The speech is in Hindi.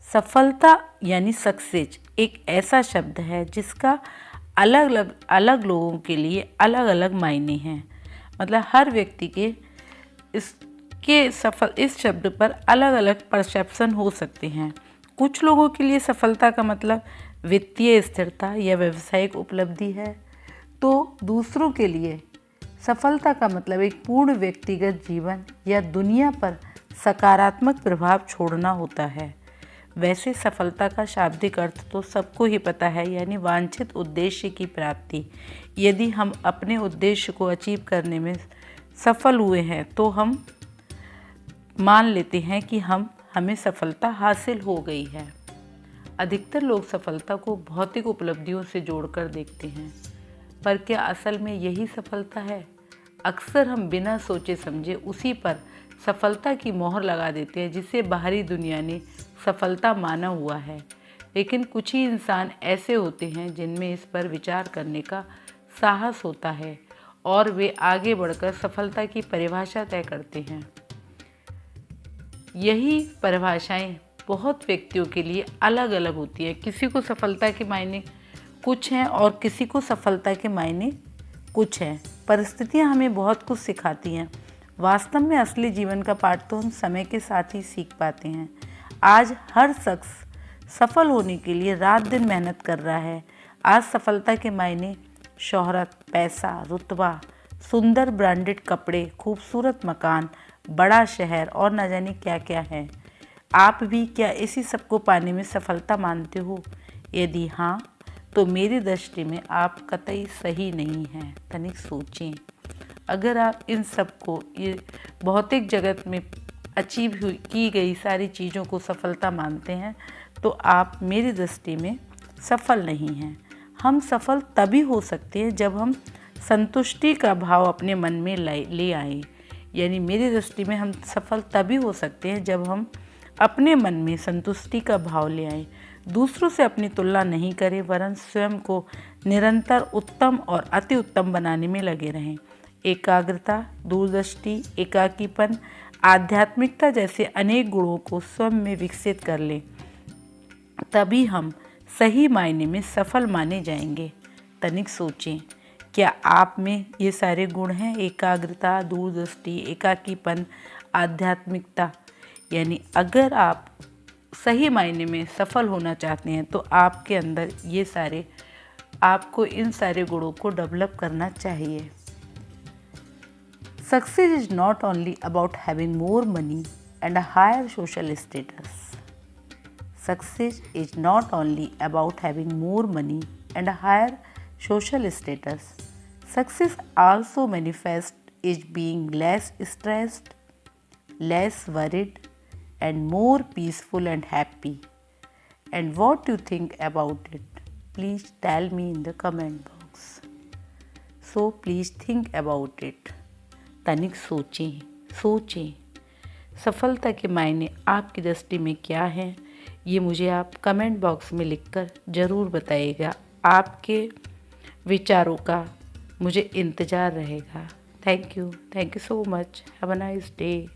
सफलता यानी सक्सेस एक ऐसा शब्द है जिसका अलग लोगों के लिए अलग अलग मायने हैं। मतलब हर व्यक्ति के इस शब्द पर अलग अलग परसेप्शन हो सकते हैं। कुछ लोगों के लिए सफलता का मतलब वित्तीय स्थिरता या व्यावसायिक उपलब्धि है, तो दूसरों के लिए सफलता का मतलब एक पूर्ण व्यक्तिगत जीवन या दुनिया पर सकारात्मक प्रभाव छोड़ना होता है। वैसे सफलता का शाब्दिक अर्थ तो सबको ही पता है, यानी वांछित उद्देश्य की प्राप्ति। यदि हम अपने उद्देश्य को अचीव करने में सफल हुए हैं तो हम मान लेते हैं कि हमें सफलता हासिल हो गई है। अधिकतर लोग सफलता को भौतिक उपलब्धियों से जोड़कर देखते हैं, पर क्या असल में यही सफलता है? अक्सर हम बिना सोचे समझे उसी पर सफलता की मोहर लगा देते हैं जिसे बाहरी दुनिया ने सफलता माना हुआ है। लेकिन कुछ ही इंसान ऐसे होते हैं जिनमें इस पर विचार करने का साहस होता है और वे आगे बढ़कर सफलता की परिभाषा तय करते हैं। यही परिभाषाएं बहुत व्यक्तियों के लिए अलग अलग होती है। किसी को सफलता के मायने कुछ हैं और किसी को सफलता के मायने कुछ हैं। परिस्थितियां हमें बहुत कुछ सिखाती हैं। वास्तव में असली जीवन का पाठ तो हम समय के साथ ही सीख पाते हैं। आज हर शख्स सफल होने के लिए रात दिन मेहनत कर रहा है। आज सफलता के मायने शोहरत, पैसा, रुतबा, सुंदर ब्रांडेड कपड़े, खूबसूरत मकान, बड़ा शहर और न जाने क्या क्या है। आप भी क्या इसी सब को पाने में सफलता मानते हो? यदि हाँ, तो मेरी दृष्टि में आप कतई सही नहीं हैं। तनिक सोचें। अगर आप इन सब को ये भौतिक जगत में अचीव की गई सारी चीज़ों को सफलता मानते हैं तो आप मेरी दृष्टि में सफल नहीं हैं। हम सफल तभी हो सकते हैं जब हम संतुष्टि का भाव अपने मन में ले आएं। यानी मेरी दृष्टि में हम सफल तभी हो सकते हैं जब हम अपने मन में संतुष्टि का भाव ले आएं। दूसरों से अपनी तुलना नहीं करें, वरन स्वयं को निरंतर उत्तम और अति उत्तम बनाने में लगे रहें। एकाग्रता, दूरदृष्टि, एकाकीपन, आध्यात्मिकता जैसे अनेक गुणों को स्वयं में विकसित कर लें, तभी हम सही मायने में सफल माने जाएंगे। तनिक सोचें, क्या आप में ये सारे गुण हैं? एकाग्रता, दूरदृष्टि, एकाकीपन, आध्यात्मिकता। यानी अगर आप सही मायने में सफल होना चाहते हैं तो आपके अंदर आपको इन सारे गुणों को डेवलप करना चाहिए। Success is not only about having more money and a higher social status. Success is not only about having more money and a higher social status. Success also manifests as being less stressed, less worried, and more peaceful and happy. And what do you think about it? Please tell me in the comment box. So please think about it. तनिक सोचें। सफलता के मायने आपकी दृष्टि में क्या हैं, ये मुझे आप कमेंट बॉक्स में लिखकर ज़रूर बताइएगा। आपके विचारों का मुझे इंतज़ार रहेगा। Thank you so much. Have a nice day.